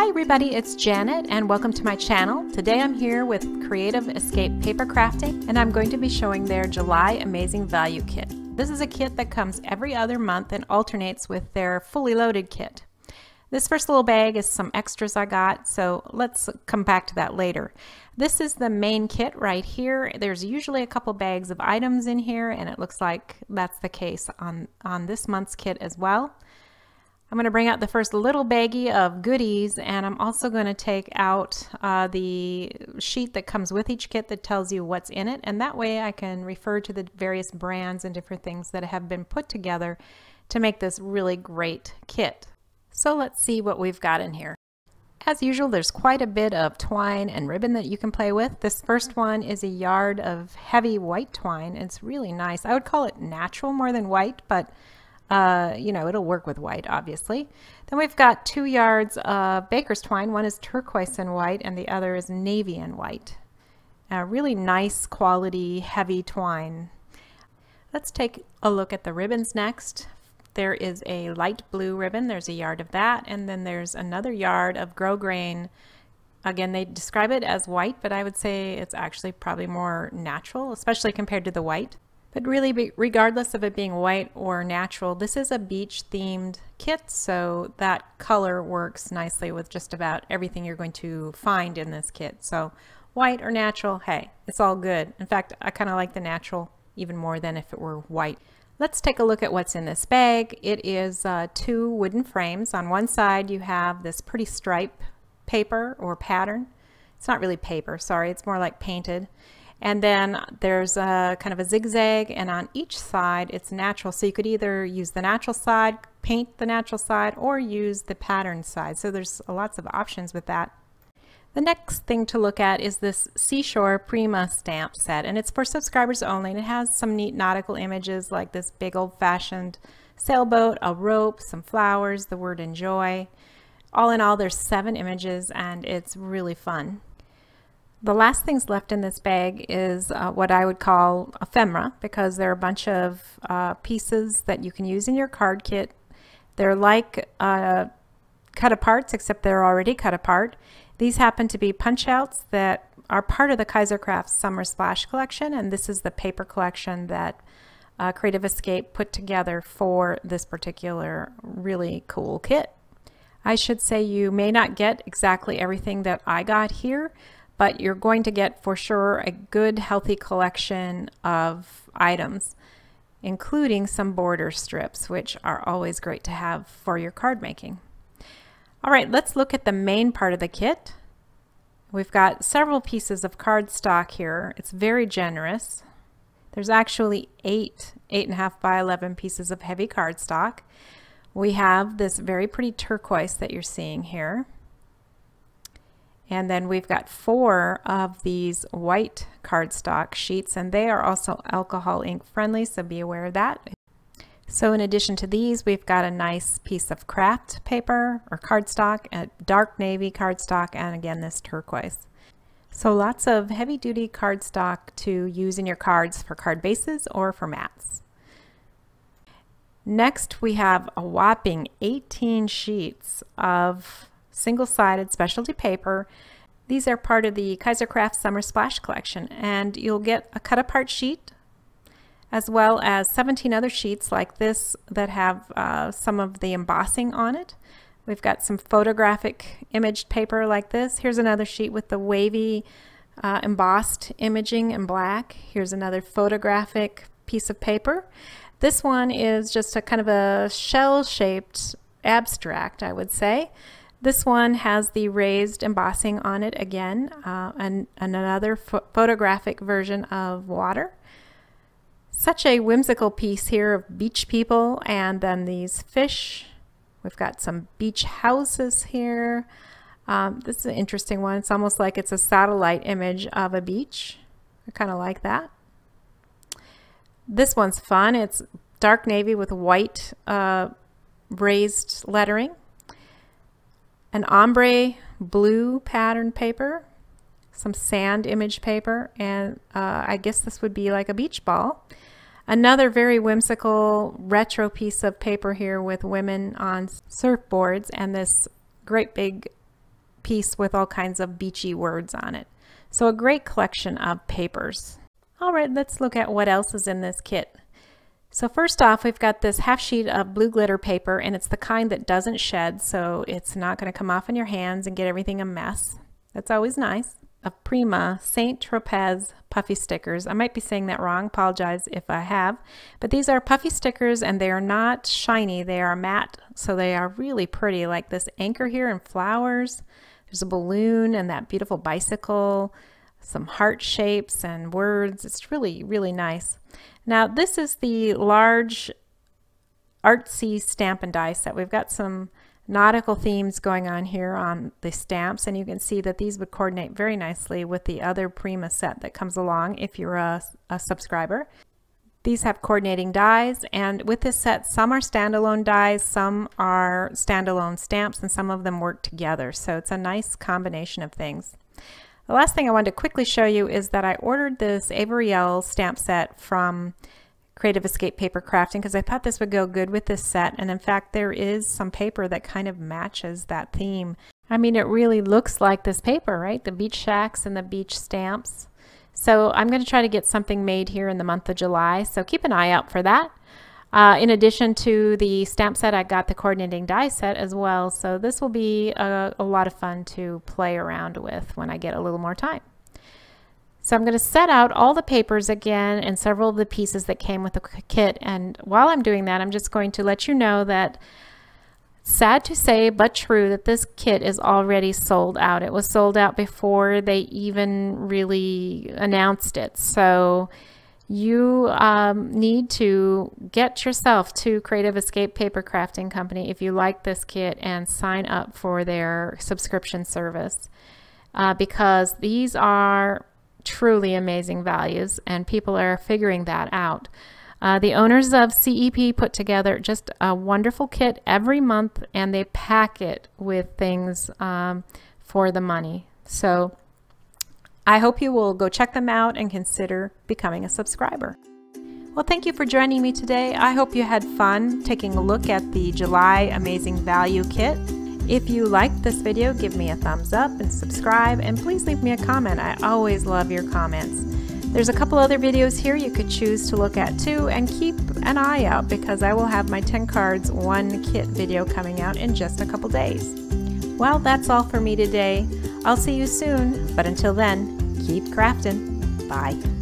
Hi everybody, it's Janet and welcome to my channel. Today I'm here with Creative Escape Papercrafting and I'm going to be showing their July Amazing Value Kit. This is a kit that comes every other month and alternates with their fully loaded kit. This first little bag is some extras I got, so let's come back to that later. This is the main kit right here. There's usually a couple bags of items in here and it looks like that's the case on this month's kit as well. I'm going to bring out the first little baggie of goodies, and I'm also going to take out the sheet that comes with each kit that tells you what's in it, and that way I can refer to the various brands and different things that have been put together to make this really great kit. So let's see what we've got in here. As usual, there's quite a bit of twine and ribbon that you can play with. This first one is a yard of heavy white twine. It's really nice. I would call it natural more than white, but you know, it'll work with white, obviously. Then we've got 2 yards of baker's twine. One is turquoise and white, and the other is navy and white. Really nice quality, heavy twine. Let's take a look at the ribbons next. There is a light blue ribbon. There's a yard of that, and then there's another yard of grosgrain. Again, they describe it as white, but I would say it's actually probably more natural, especially compared to the white. But really, regardless of it being white or natural, this is a beach themed kit, so that color works nicely with just about everything you're going to find in this kit. So white or natural, hey, it's all good. In fact, I kind of like the natural even more than if it were white. Let's take a look at what's in this bag. It is 2 wooden frames. On one side you have this pretty stripe paper or pattern. It's not really paper, sorry, it's more like painted. And then there's a kind of a zigzag, and on each side it's natural. So you could either use the natural side, paint the natural side, or use the pattern side. So there's lots of options with that. The next thing to look at is this Seashore Prima stamp set, and it's for subscribers only, and it has some neat nautical images like this big old-fashioned sailboat, a rope, some flowers, the word enjoy. All in all, there's 7 images, and it's really fun. The last things left in this bag is what I would call ephemera, because they're a bunch of pieces that you can use in your card kit. They're like cut aparts, except they're already cut apart. These happen to be punch outs that are part of the Kaiser Crafts Summer Splash collection, and this is the paper collection that Creative Escape put together for this particular really cool kit. I should say you may not get exactly everything that I got here, but you're going to get for sure a good healthy collection of items, including some border strips, which are always great to have for your card making. All right, let's look at the main part of the kit. We've got several pieces of cardstock here. It's very generous. There's actually 8.5 by 11 pieces of heavy cardstock. We have this very pretty turquoise that you're seeing here. And then we've got 4 of these white cardstock sheets, and they are also alcohol ink friendly, so be aware of that. So in addition to these, we've got a nice piece of craft paper or cardstock, a dark navy cardstock, and again this turquoise. So lots of heavy-duty cardstock to use in your cards for card bases or for mats. Next, we have a whopping 18 sheets of single-sided specialty paper. These are part of the Kaiser Crafts Summer Splash collection, and you'll get a cut-apart sheet as well as 17 other sheets like this that have some of the embossing on it. We've got some photographic imaged paper like this. Here's another sheet with the wavy embossed imaging in black. Here's another photographic piece of paper. This one is just a kind of a shell-shaped abstract, I would say. This one has the raised embossing on it again, and another photographic version of water. Such a whimsical piece here of beach people, and then these fish. We've got some beach houses here. This is an interesting one. It's almost like it's a satellite image of a beach. I kind of like that. This one's fun. It's dark navy with white raised lettering. An ombre blue pattern paper, some sand image paper, and I guess this would be like a beach ball. Another very whimsical retro piece of paper here with women on surfboards and this great big piece with all kinds of beachy words on it. So a great collection of papers. All right, let's look at what else is in this kit. So first off, we've got this half sheet of blue glitter paper, and it's the kind that doesn't shed, so it's not going to come off in your hands and get everything a mess. That's always nice. Of Prima Saint Tropez puffy stickers. I might be saying that wrong, apologize if I have. But these are puffy stickers, and they are not shiny, they are matte, so they are really pretty, like this anchor here and flowers. There's a balloon and that beautiful bicycle, some heart shapes and words. It's really, really nice. Now this is the large artsy stamp and die set. We've got some nautical themes going on here on the stamps, and you can see that these would coordinate very nicely with the other Prima set that comes along if you're a subscriber. These have coordinating dies, and with this set, some are standalone dies, some are standalone stamps, and some of them work together, so it's a nice combination of things. The last thing I wanted to quickly show you is that I ordered this Averiel stamp set from Creative Escape Papercrafting because I thought this would go good with this set, and in fact there is some paper that kind of matches that theme. I mean, it really looks like this paper, right? The beach shacks and the beach stamps. So I'm going to try to get something made here in the month of July, so keep an eye out for that. In addition to the stamp set, I got the coordinating die set as well, so this will be a lot of fun to play around with when I get a little more time. So I'm going to set out all the papers again and several of the pieces that came with the kit, and while I'm doing that, I'm just going to let you know that, sad to say but true, that this kit is already sold out. It was sold out before they even really announced it, so you need to get yourself to Creative Escape Papercrafting Company if you like this kit and sign up for their subscription service, because these are truly amazing values and people are figuring that out. The owners of CEP put together just a wonderful kit every month, and they pack it with things for the money. So I hope you will go check them out and consider becoming a subscriber. Well, thank you for joining me today. I hope you had fun taking a look at the July Amazing Value Kit. If you liked this video, give me a thumbs up and subscribe, and please leave me a comment. I always love your comments. There's a couple other videos here you could choose to look at too, and keep an eye out because I will have my 10 cards 1 kit video coming out in just a couple days. Well, that's all for me today. I'll see you soon, but until then, keep crafting. Bye.